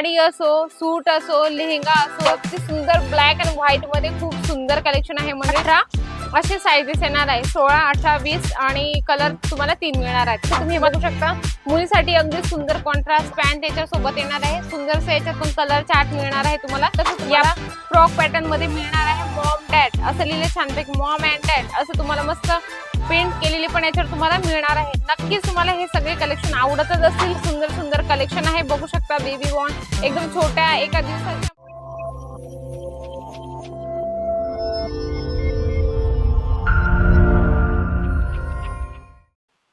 साडी असो, सूट असो, लेहंगा असो, अगदी सुंदर ब्लॅक अँड व्हाईट मध्ये खूप सुंदर कलेक्शन आहे. म्हणजे 18 असे साइजेस येणार आहे. 16, 18, 20 आणि कलर तुम्हाला 3 मिळणार आहेत. तर तुम्ही बघू शकता मुलीसाठी अगदी सुंदर कॉन्ट्रास्ट पॅन्ट याच्या सोबत येणार आहे. सुंदरसे याच्यातून कलर चार्ट मिळणार आहे तुम्हाला. तसंच तुम्हाला फ्रॉक पॅटर्न मध्ये मिळणार आहे. मॉम डॅड असं लिहिले छानपैकी मॉम अँड डॅड असं तुम्हाला मस्त पेंट केलेली पण याच्यावर तुम्हाला मिळणार आहे. नक्कीच तुम्हाला हे सगळे कलेक्शन आवडतच असतील. सुंदर सुंदर कलेक्शन आहे. बघू शकता बेबी बॉर्न एकदम छोट्या एका दिवसाच्या.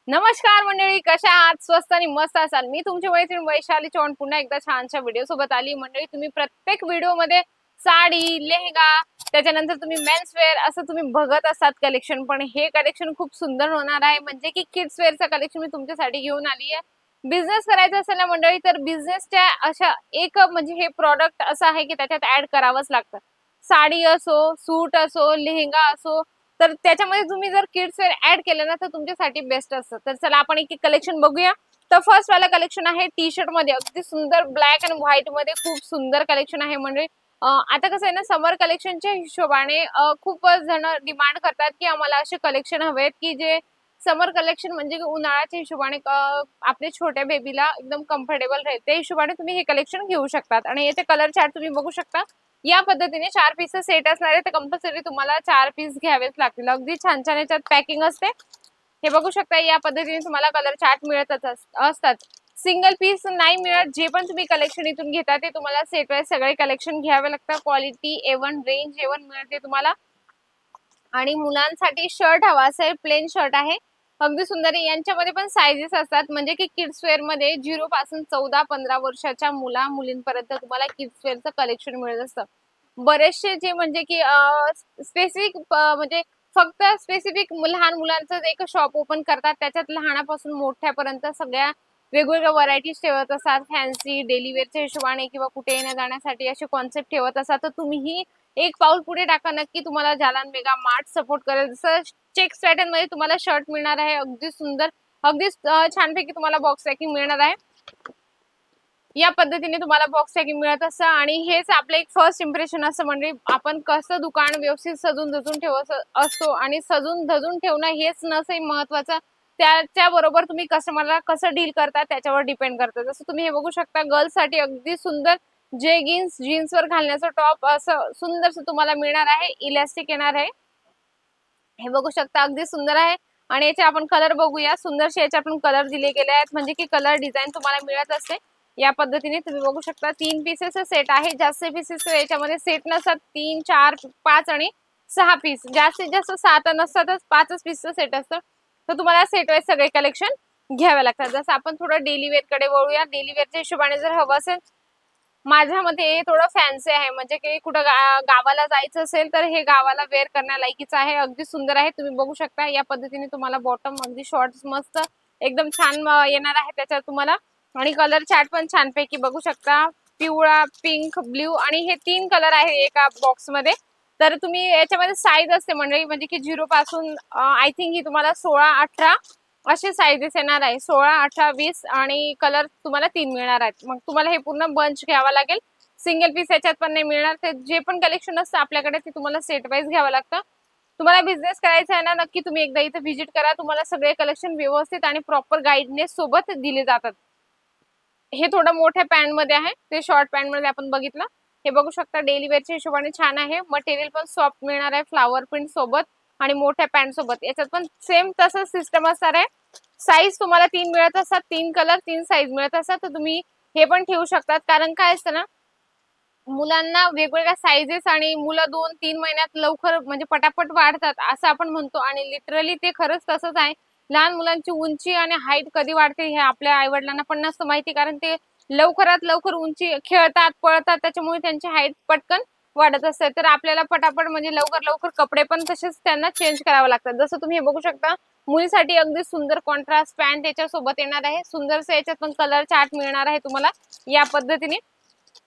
नमस्कार मंडळी, कशा आहात? स्वस्त आणि मस्त असाल. मी तुमची मैत्रीण वैशाली चव्हाण पुन्हा एकदा छानशा व्हिडिओ सोबत आली. मंडळी तुम्ही प्रत्येक व्हिडिओ मध्ये साडी, लेहंगा, त्याच्यानंतर तुम्ही मेन्स वेअर असं तुम्ही बघत असतात कलेक्शन, पण हे कलेक्शन खूप सुंदर होणार आहे. म्हणजे की किड्स वेअरचं कलेक्शन मी तुमच्यासाठी घेऊन आली आहे. बिझनेस करायचा असेल ना मंडळी, तर बिझनेसच्या अशा एक म्हणजे हे प्रॉडक्ट असं आहे की त्याच्यात ऍड करावंच लागतं. साडी असो, सूट असो, लेहंगा असो, तर त्याच्यामध्ये तुम्ही जर किड्स वेअर ऍड केलं ना तर तुमच्यासाठी बेस्ट असतं. तर चला आपण एक कलेक्शन बघूया. तर फर्स्ट वाला कलेक्शन आहे टी शर्ट मध्ये, अगदी सुंदर ब्लॅक अँड व्हाईट मध्ये खूप सुंदर कलेक्शन आहे. म्हणजे आता कसं आहे ना, समर कलेक्शनच्या हिशोबाने खूप जण डिमांड करतात की आम्हाला असे कलेक्शन हवेत की जे समर कलेक्शन म्हणजे उन्हाळ्याच्या हिशोबाने आपल्या छोट्या बेबीला एकदम कम्फर्टेबल राहील. त्या हिशोबाने तुम्ही हे कलेक्शन घेऊ शकतात. आणि याचे कलर चार्ट तुम्ही बघू शकता. या पद्धतीने 4 पीसेस सेट असणार आहे. तर कंपल्सरी तुम्हाला 4 पीस घ्यावेच लागतील. अगदी छान छान याच्यात पॅकिंग असते. हे बघू शकता. या पद्धतीने तुम्हाला कलर चार्ट मिळतच असतात. सिंगल पीस नाही मिळत. जे पण तुम्ही कलेक्शन इथून घेता ते तुम्हाला सेट वाईज सगळे कलेक्शन घ्यावे लागतात. क्वालिटी A1 रेंज A1 मिळते तुम्हाला. आणि मुलांसाठी शर्ट हवा असेल, प्लेन शर्ट आहे अगदी सुंदर. यांच्यामध्ये पण साइजेस असतात. म्हणजे की किड्स वेअर मध्ये 0 पासून 14-15 वर्षाच्या मुलींपर्यंत तुम्हाला किड्स वेअरचं कलेक्शन मिळत असतं. बरेचसे जे म्हणजे की स्पेसिफिक म्हणजे फक्त स्पेसिफिक लहान मुलांचं एक शॉप ओपन करतात. त्याच्यात लहानापासून मोठ्यापर्यंत सगळ्या वेगवेगळ्या व्हरायटीज ठेवत असतात. फॅन्सी डेली वेअरच्या हिशोबाने किंवा कुठे येण्या जाण्यासाठी असे कॉन्सेप्ट ठेवत असतात. तर तुम्हीही एक पाऊल पुढे टाका. नक्की तुम्हाला जालान मेगा मार्ट सपोर्ट करेल. जसं चेक्स पॅटर्न मध्ये तुम्हाला शर्ट मिळणार आहे. अगदी सुंदर, अगदी छानपैकी तुम्हाला बॉक्स पॅकिंग मिळणार आहे. या पद्धतीने तुम्हाला बॉक्स पॅकिंग मिळत असतं. आणि हेच आपलं एक फर्स्ट इम्प्रेशन असं. म्हणजे आपण कसं दुकान व्यवस्थित सजून धजून ठेवत असतो आणि सजून धजून ठेवणं हेच नसं महत्वाचं. त्याच्याबरोबर तुम्ही कस्टमरला कसं डील करता त्याच्यावर डिपेंड करतं. जसं तुम्ही हे बघू शकता, गर्ल्ससाठी अगदी सुंदर जेगिन्स, जीन्सवर घालण्याचं टॉप असं सुंदरसं तुम्हाला मिळणार आहे. इलास्टिक येणार आहे. हे बघू शकता अगदी सुंदर आहे. आणि याचे आपण कलर बघूया. सुंदरसे याचे आपण कलर दिले गेले आहेत. म्हणजे की कलर डिझाईन तुम्हाला मिळत असते. या पद्धतीने तुम्ही बघू शकता 3 पीसेसचा सेट आहे. जास्त पीसेस याच्यामध्ये सेट नसतात. 3, 4, 5 आणि 6 पीस. जास्तीत जास्त 7 नसतातच, 5च पीसचं सेट असतं. तर तुम्हाला सेट वाईज सगळे कलेक्शन घ्यावे लागतात. जसं आपण थोडं डेली वेअर कडे वळूया. डेली वेअरच्या हिशोबाने जर हवं असेल, माझ्या मते थोडं फॅन्सी आहे. म्हणजे की कुठं गावाला जायचं असेल तर हे गावाला वेअर करण्यालायकीच आहे. अगदी सुंदर आहे. तुम्ही बघू शकता या पद्धतीने तुम्हाला बॉटम अगदी शॉर्ट्स मस्त एकदम छान येणार आहे त्याच्यात तुम्हाला. आणि कलर चार्ट पण छानपैकी बघू शकता. पिवळा, पिंक, ब्ल्यू आणि हे 3 कलर आहे एका बॉक्स मध्ये. तर तुम्ही याच्यामध्ये साईज असते मंडळी. म्हणजे की 0 पासून आय थिंक ही तुम्हाला 16, 18 असे साइजेस येणार आहे. 16, 18, 20 आणि कलर तुम्हाला 3 मिळणार आहेत. मग तुम्हाला हे पूर्ण बंच घ्यावा लागेल. सिंगल पीस याच्यात पण नाही मिळणार. ते जे पण कलेक्शन असतं आपल्याकडे ते तुम्हाला सेट वाईज घ्यावं लागतं. तुम्हाला बिझनेस करायचा आहे ना, नक्की तुम्ही एकदा इथे व्हिजिट करा. तुम्हाला सगळे कलेक्शन व्यवस्थित आणि प्रॉपर गाईडनेस सोबत दिले जातात. हे थोडं मोठ्या पॅन्ट मध्ये आहे. ते शॉर्ट पॅन्ट मध्ये आपण बघितलं. हे बघू शकता डेली वेअरच्या हिशोबाने छान आहे. मटेरियल पण सॉफ्ट मिळणार आहे फ्लावर प्रिंट सोबत आणि मोठ्या पॅन्ट सोबत. याच्यात पण सेम तसंच सिस्टम असणार आहे. साईज तुम्हाला 3 मिळत असतात. 3 कलर 3 साईज मिळत असतात. तर तुम्ही हे पण ठेवू शकतात. कारण काय असतं ना, मुलांना वेगवेगळ्या साईजेस आणि मुलं 2-3 महिन्यात लवकर म्हणजे पटापट वाढतात असं आपण म्हणतो. आणि लिटरली ते खरंच तसंच आहे. लहान मुलांची उंची आणि हाईट कधी वाढते हे आपल्या आईवडिलांना पण नसतं माहिती. कारण ते लवकरात लवकर उंची खेळतात, पळतात, त्याच्यामुळे त्यांची हाईट पटकन वाढत असते. तर आपल्याला पटापट म्हणजे लवकर लवकर कपडे पण तसेच त्यांना चेंज करावे लागतात. जसं तुम्ही हे बघू शकता, मुलीसाठी अगदी सुंदर कॉन्ट्रास्ट पॅन्ट याच्या सोबत येणार आहे. सुंदरसे याच्यात पण कलर चार्ट मिळणार आहे तुम्हाला या पद्धतीने.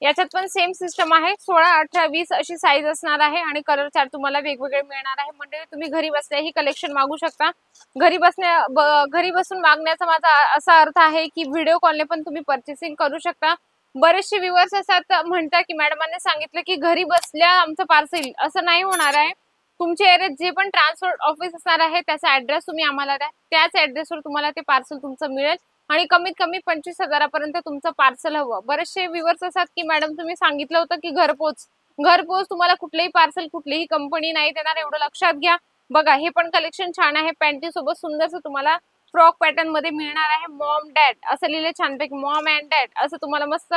याच्यात पण सेम सिस्टम आहे. 16, 18, 20 अशी साईज असणार आहे. आणि कलर चार्ट तुम्हाला वेगवेगळे मिळणार आहे. म्हणजे तुम्ही घरी बसल्या ही कलेक्शन मागू शकता. घरी बसून मागण्याचा माझा असा अर्थ आहे की व्हिडिओ कॉलने पण तुम्ही परचेसिंग करू शकता. बरेचसे व्ह्युअर्स असतात म्हणतात की मॅडमांनी सांगितलं की घरी बसल्या आमचं पार्सल, असं नाही होणार आहे. तुमच्या एरियात जे पण ट्रान्सपोर्ट ऑफिस असणार आहे त्याचा ऍड्रेस तुम्ही आम्हाला द्या, त्याच ऍड्रेसवर तुम्हाला ते पार्सल तुमचं मिळेल आणि कमीत कमी 25,000 पर्यंत तुमचं पार्सल हवं. बरेचसे व्ह्युअर्स असतात की मॅडम तुम्ही सांगितलं होतं की घरपोच, घरपोच तुम्हाला कुठलेही पार्सल कुठलीही कंपनी नाही देणार, एवढं लक्षात घ्या. बघा हे पण कलेक्शन छान आहे, पॅन्टी सोबत सुंदरसं तुम्हाला फ्रॉक पॅटर्न मध्ये मिळणार आहे. मॉम डॅड असं लिहिले छानपैकी, मॉम अँड डॅड असं तुम्हाला मस्त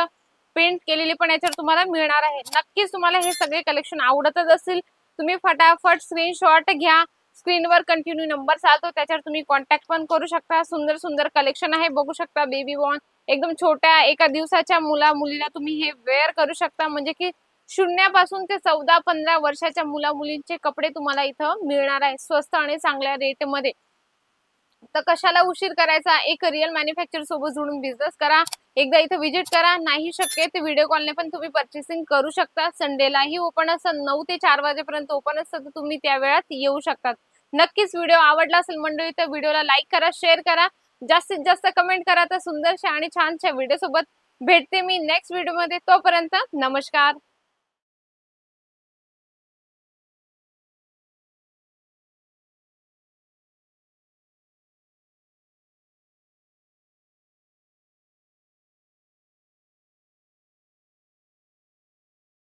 पेंट केलेली पण याच्यावर तुम्हाला मिळणार आहे. नक्कीच तुम्हाला हे सगळे कलेक्शन आवडतच असतील. तुम्ही फटाफट स्क्रीनशॉट घ्या, स्क्रीनवर कंटिन्यू नंबर चालतो त्याच्यावर तुम्ही कॉन्टॅक्ट पण करू शकता. सुंदर सुंदर कलेक्शन आहे, बघू शकता. बेबी बॉर्न एकदम छोट्या 1 दिवसाच्या मुलीला तुम्ही हे वेअर करू शकता. म्हणजे की शून्यापासून ते 14-15 वर्षाच्या मुलींचे कपडे तुम्हाला इथं मिळणार आहे स्वस्त आणि चांगल्या रेट मध्ये. तर कशाला उशीर करायचा, एक रिअल मॅन्युफॅक्चर सोबत जोडून बिझनेस करा. एकदा इथे व्हिजिट करा. नाही शक्य ते व्हिडिओ कॉलने पण तुम्ही पर्चेसिंग करू शकता. संडेलाही ओपन असतं, 9 ते 4 वाजेपर्यंत ओपन असतं, तर तुम्ही त्या वेळात येऊ शकतात. नक्कीच व्हिडिओ आवडला असेल मंडळी तर व्हिडिओला लाईक करा, शेअर करा, जास्तीत जास्त कमेंट करा. तर सुंदरशा आणि छानशा व्हिडिओ सोबत भेटते मी नेक्स्ट व्हिडिओ मध्ये. तोपर्यंत नमस्कार.